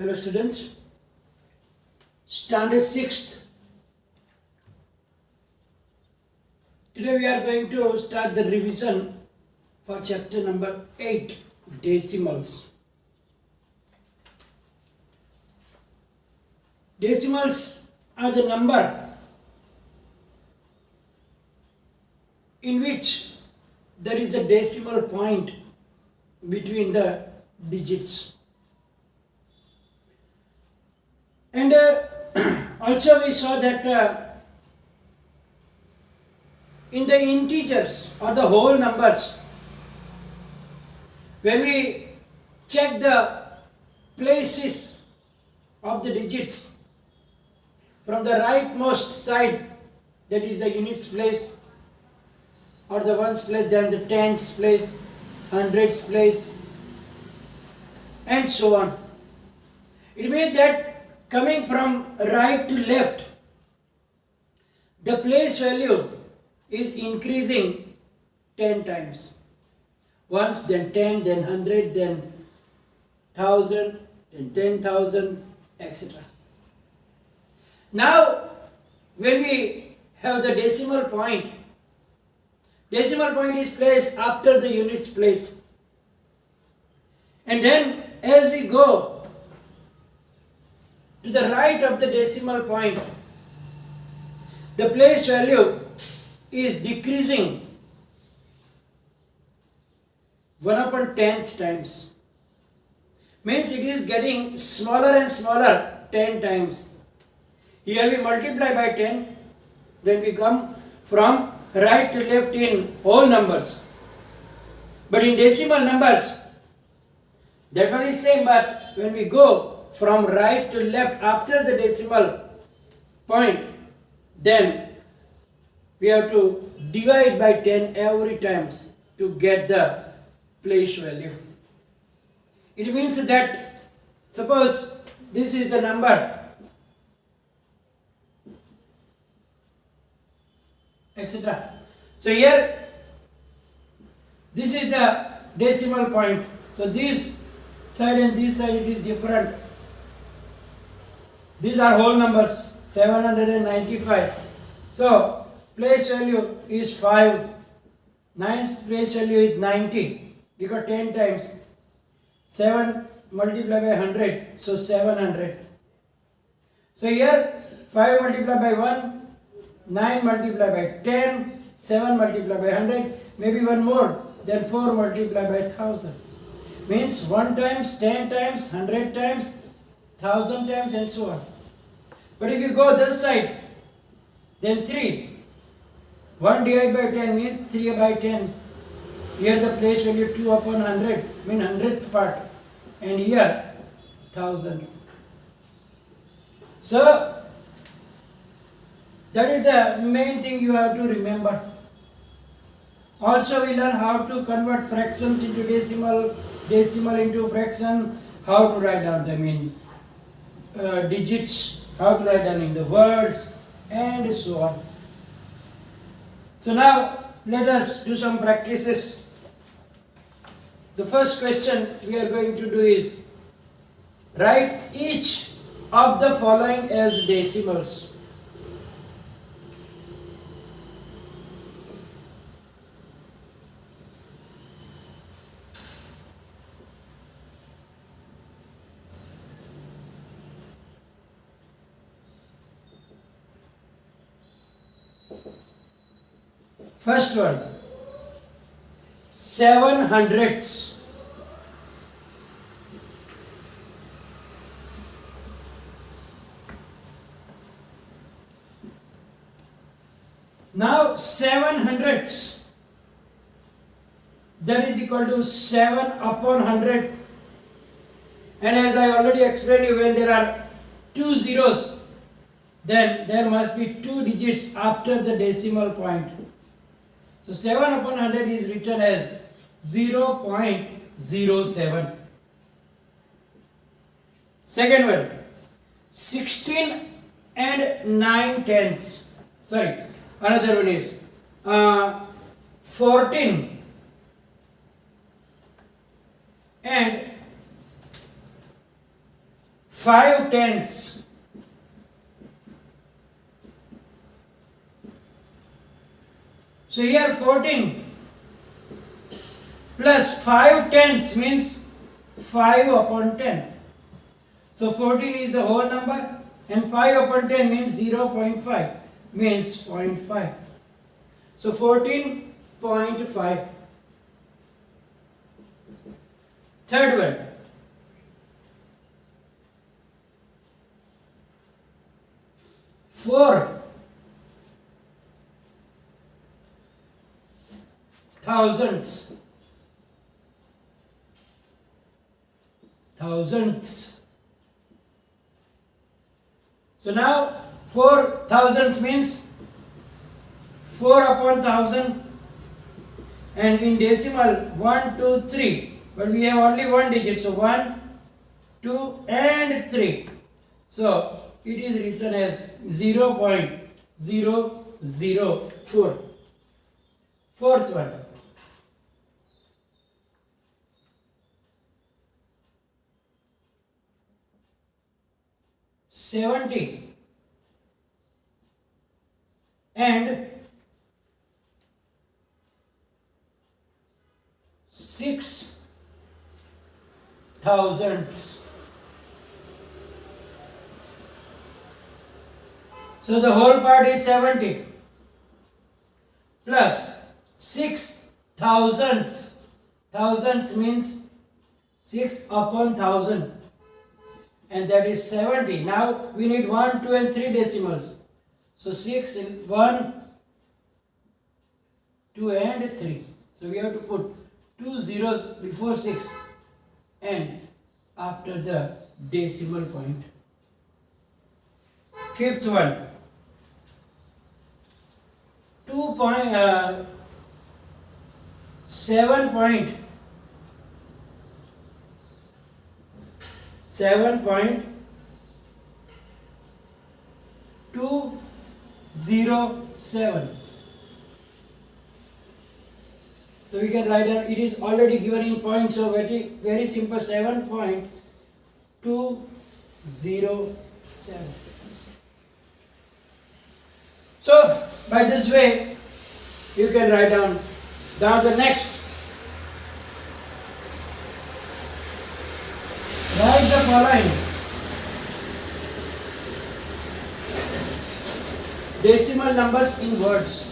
Hello students, standard 6th. Today we are going to start the revision for chapter number 8, decimals. Decimals are the number in which there is a decimal point between the digits. And also we saw that in the integers or the whole numbers, when we check the places of the digits from the rightmost side, that is the units place or the ones place, then the tens place, hundreds place, and so on. It means that coming from right to left, the place value is increasing 10 times. Once, then 10, then 100, then 1000, then 10,000, etc. Now, when we have the decimal point is placed after the units place. And then as we go to the right of the decimal point, the place value is decreasing 1/10th times. Means it is getting smaller and smaller 10 times. Here we multiply by 10 when we come from right to left in whole numbers. But in decimal numbers, that one is same, but when we go from right to left after the decimal point, then we have to divide by 10 every times to get the place value. It means that suppose this is the number etc. So here this is the decimal point. So this side and this side it is different. These are whole numbers, 795. So place value is 5. 9's place value is 90 because 10 times 7 multiplied by 100, so 700. So here 5 multiplied by 1, 9 multiplied by 10, 7 multiplied by 100, maybe one more, then 4 multiplied by 1000. Means 1 times, 10 times, 100 times, 1000 times, and so on. But if you go this side, then 3. 1 divided by 10 means 3 by 10. Here the place value 2/100, mean 100th part. And here 1000. So that is the main thing you have to remember. Also we learn how to convert fractions into decimal, decimal into fraction, how to write down them in digits, how to write down in the words, and so on. So now let us do some practices. The first question we are going to do is write each of the following as decimals. First one, 700ths. Now 700ths, that is equal to 7/100. And as I already explained you, when there are 2 zeros, then there must be 2 digits after the decimal point. So 7/100 is written as 0.07. Second one, 16 and 9/10. Sorry, another one is 14 and 5 tenths. So here 14 plus 5 tenths means 5 upon 10. So 14 is the whole number and 5 upon 10 means 0.5 means 0.5. So 14.5. Third one. 4 thousandths. So now 4 thousandths means 4 upon 1000, and in decimal 1, 2, 3, but we have only one digit, so 1, 2 and 3. So it is written as 0.004. Fourth one. 70 and 6 thousandths. So the whole part is 70 plus 6 thousandths. Thousandths means 6 upon 1000, and that is 70. Now we need 1, 2 and 3 decimals. So 6, 1, 2 and 3. So we have to put 2 zeros before 6 and after the decimal point. Fifth one. 7.207. So we can write down, it is already given in points, so very simple, 7.207. So by this way you can write down. Now the next, write the following decimal numbers in words.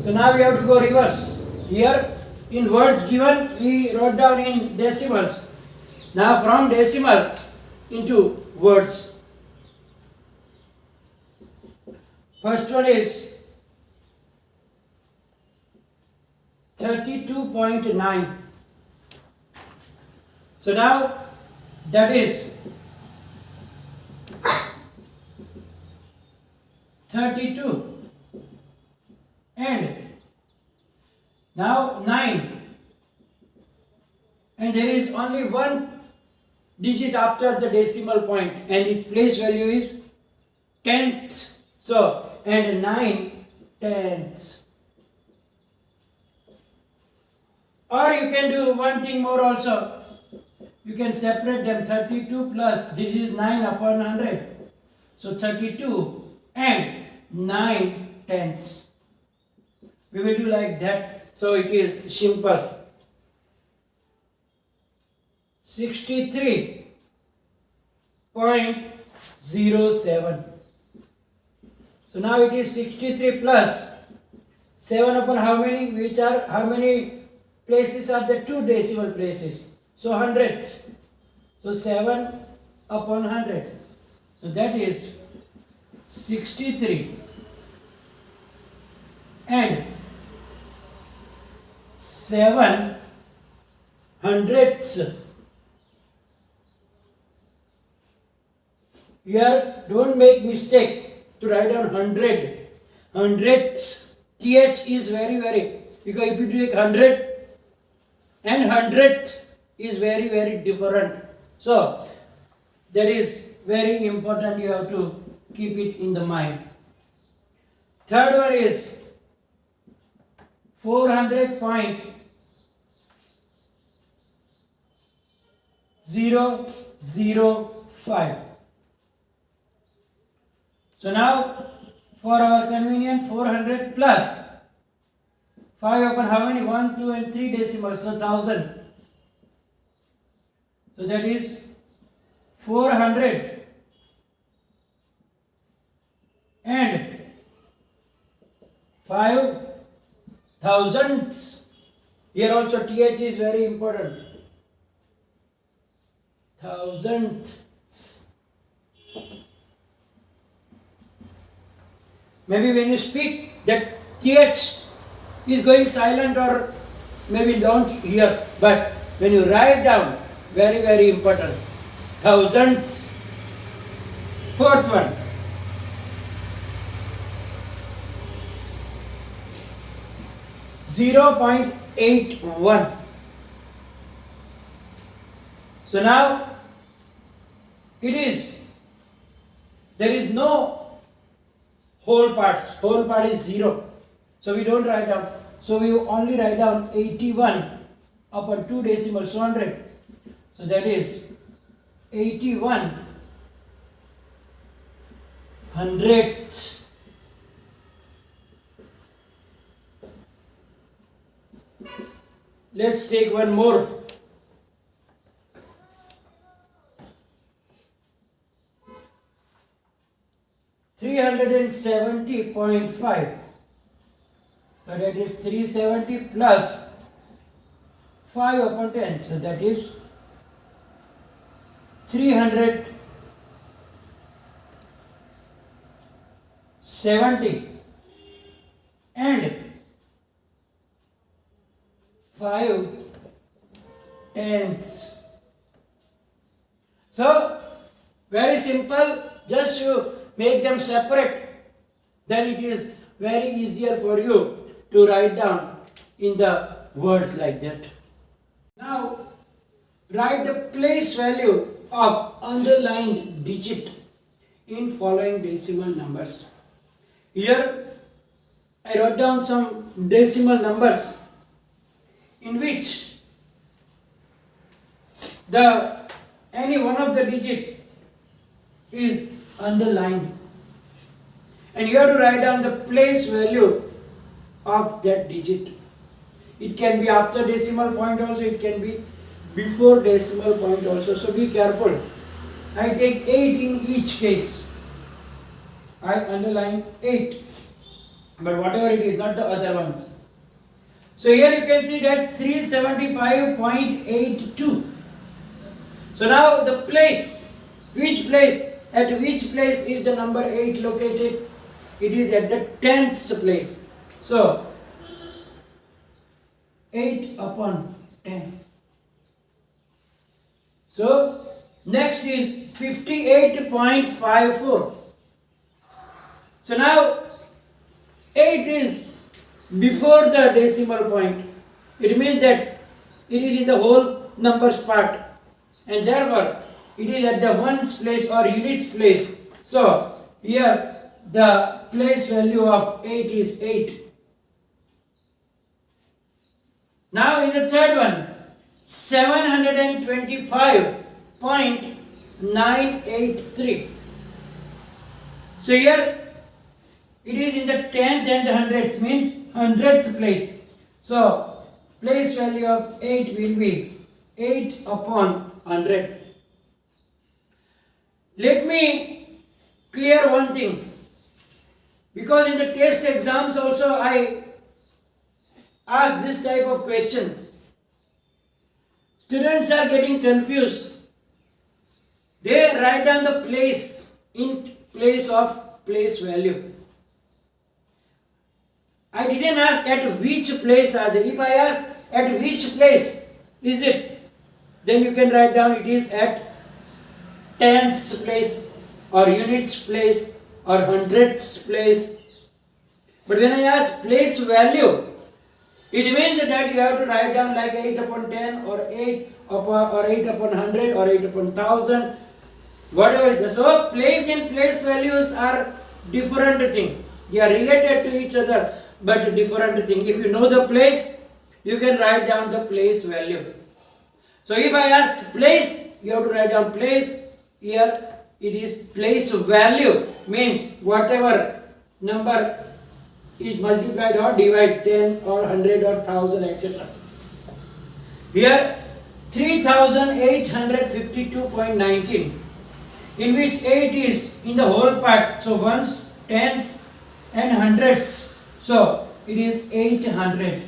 So now we have to go reverse. Here in words given we wrote down in decimals. Now from decimal into words. First one is 32.9. So now that is 32 and now 9, and there is only one digit after the decimal point and its place value is tenths. So and 9 tenths. Or you can do one thing more also. You can separate them. 32 plus, this is 9 upon 100. So 32 and 9 tenths. We will do like that. So it is simple. 63.07. So now it is 63 plus 7 upon how many? Which are how many places are the 2 decimal places? So hundredths. So 7 upon 100. So that is 63 and 7 hundredths. Here don't make mistake to write down 100. Hundredths. TH is very, because if you take 100 and hundredth is very different. So that is very important. You have to keep it in the mind. Third one is 400.9. 0, 0, 5. So now, for our convenience, 400 plus 5 upon how many? 1, 2 and 3 decimals, so 1000. So that is 400 and 5 thousandths. Here also TH is very important. Thousandths. Maybe when you speak, that TH is going silent or maybe don't hear. But when you write down, very, very important. Thousandths. Fourth one. 0.81. So now it is, there is no whole parts. Whole part is 0. So we don't write down. So we only write down 81 upon 2 decimals, 100. So that is 81 hundredths. Let's take one more. $370.5. So that is 370 plus 5 upon 10. So that is 370 and 5 tenths. So very simple, just you make them separate, then it is very easier for you to write down in the words like that. Now write the place value of underlined digit in following decimal numbers. Here I wrote down some decimal numbers in which any one of the digit is underlined, and you have to write down the place value of that digit. It can be after decimal point also, it can be before decimal point also, so be careful. I take 8 in each case. I underline 8, but whatever it is, not the other ones. So here you can see that 375.82. So now the place, at which place is the number 8 located? It is at the 10th place. So 8 upon 10. So next is 58.54. So now 8 is before the decimal point. It means that it is in the whole numbers part, and therefore it is at the ones place or units place. So here the place value of 8 is 8. Now in the third one, 725.983. So here it is in the 10th and the 100th, means 100th place. So place value of 8 will be 8 upon 100. Let me clear one thing, because in the test exams also I ask this type of question. Students are getting confused. They write down the place in place of place value. I didn't ask at which place are they. If I ask at which place is it, then you can write down it is at 10th place or units place or 100th place. But when I ask place value, it means that you have to write down like 8 upon 10 or 8 upon 100 or 8 upon 1000, whatever it is. So place and place values are different thing. They are related to each other, but different thing. If you know the place, you can write down the place value. So if I ask place you have to write down place. Here it is place value, means whatever number is multiplied or divided, 10 or 100 or 1000, etc. Here 3852.19, in which 8 is in the whole part, so ones, tens and hundreds, so it is 800.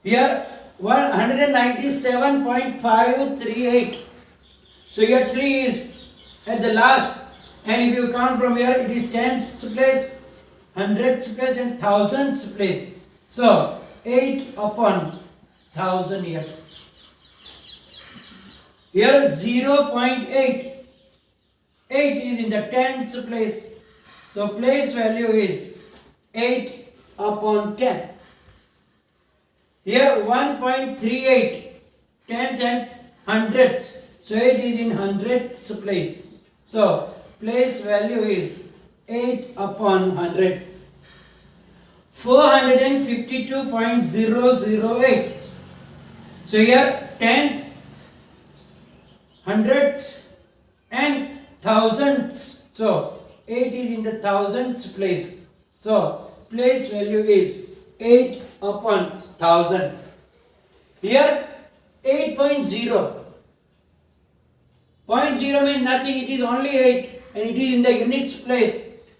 Here 197.538, so here 3 is at the last, and if you count from here, it is tenths place, hundredths place and thousandths place, so 8 upon 1000 here. Here 0.8, 8 is in the tenths place, so place value is 8 upon 10. Here 1.38, tenth and hundredths, so 8 is in hundredths place, so place value is 8 upon 100. 452.008, so here tenth, hundredths and thousandths, so 8 is in the thousandths place, so place value is 8 upon 1000. Here 8.0, 0.0 means nothing, it is only 8 and it is in the units place,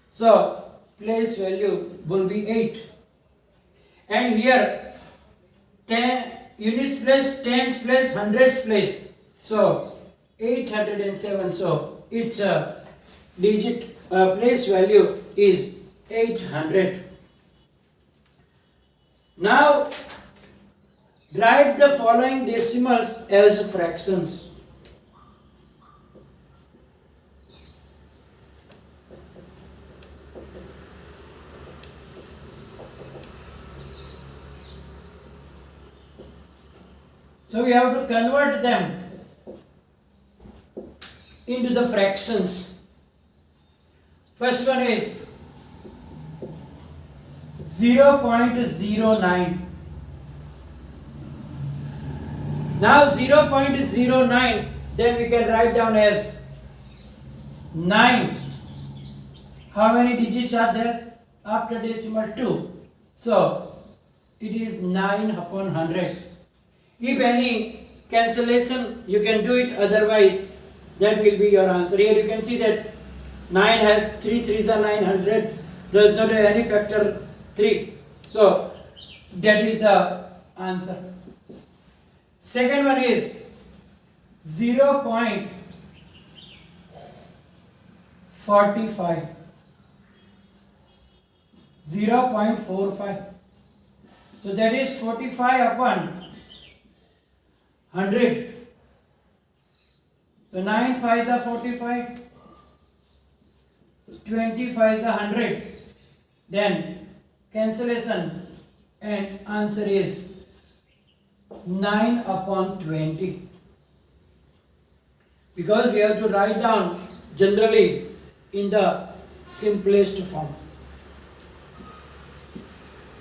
so place value will be 8. And here 10 units place, tens place, hundreds place, so 807, so its digit place value is 800. Now write the following decimals as fractions. So we have to convert them into the fractions. First one is 0.09. Now 0.09, then we can write down as 9. How many digits are there after decimal? 2. So it is 9 upon 100. If any cancellation, you can do it, otherwise that will be your answer. Here you can see that 9 has 3 3s are 900, does not have any factor 3. So that is the answer. Second one is 0.45. 0.45. So that is 45 upon 100. So 9 5s are 45, 20 5s are 100. Then cancellation and answer is 9 upon 20. Because we have to write down generally in the simplest form.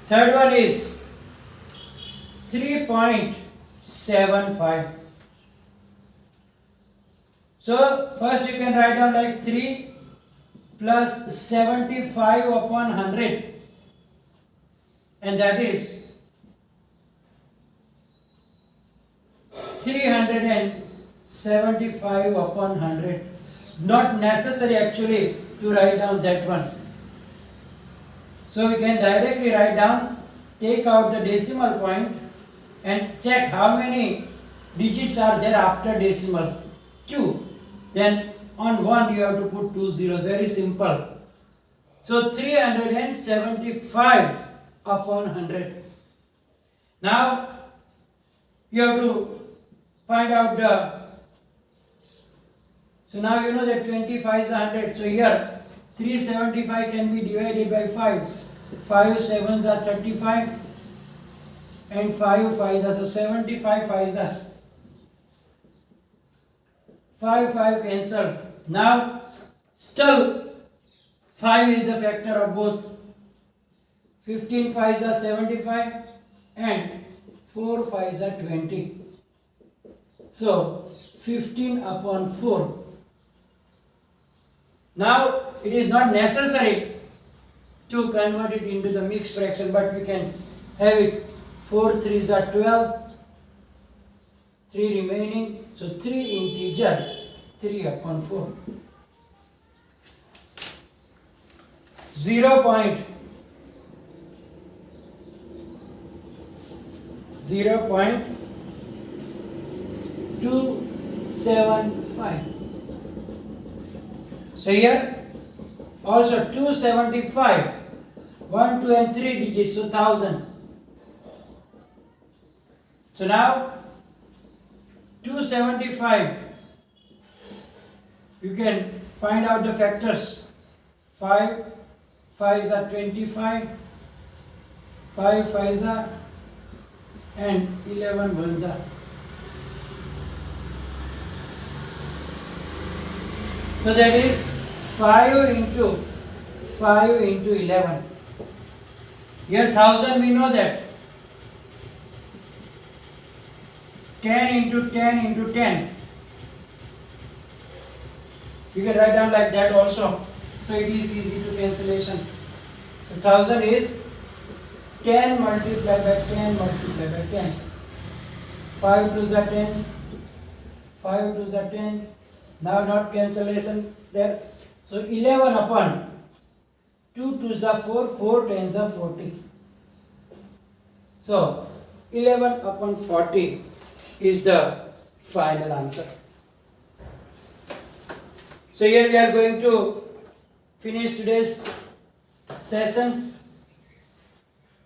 Third one is 3.75. So first you can write down like 3 plus 75 upon 100, and that is 375 upon 100. Not necessary actually to write down that one. So we can directly write down, take out the decimal point and check how many digits are there after decimal. 2. Then on 1 you have to put 2 zeros. Very simple. So 375 upon 100. Now you have to find out the, so now you know that 25 is 100. So here 375 can be divided by 5. 5 7s are 35 and 5 5s are, so 75 5s are 5 cancelled. Now still 5 is the factor of both. 15 5s are 75 and 4 5s are 20. So 15 upon 4. Now it is not necessary to convert it into the mixed fraction, but we can have it 4 3s are 12, 3 remaining, so 3 integer 3 upon 4. 0.275. So here also 275, 1, 2 and 3 digits, so 1000. So now 275, you can find out the factors. 5 5s are 25, 5 5s are, and 11 ones are. So that is 5 into 11. Here 1000 we know that. 10 into 10 into 10. You can write down like that also. So it is easy to cancellation. So 1000 is 10 multiplied by 10 multiplied by 10. 5 2s are 10. 5 2s are 10. Now not cancellation there. So 11 upon 2 2s are 4, 4 10s are 40. So 11 upon 40 is the final answer. So here we are going to finish today's session.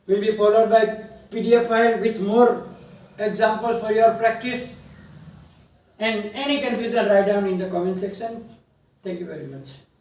Will be followed by PDF file with more examples for your practice. And any confusion, write down in the comment section. Thank you very much.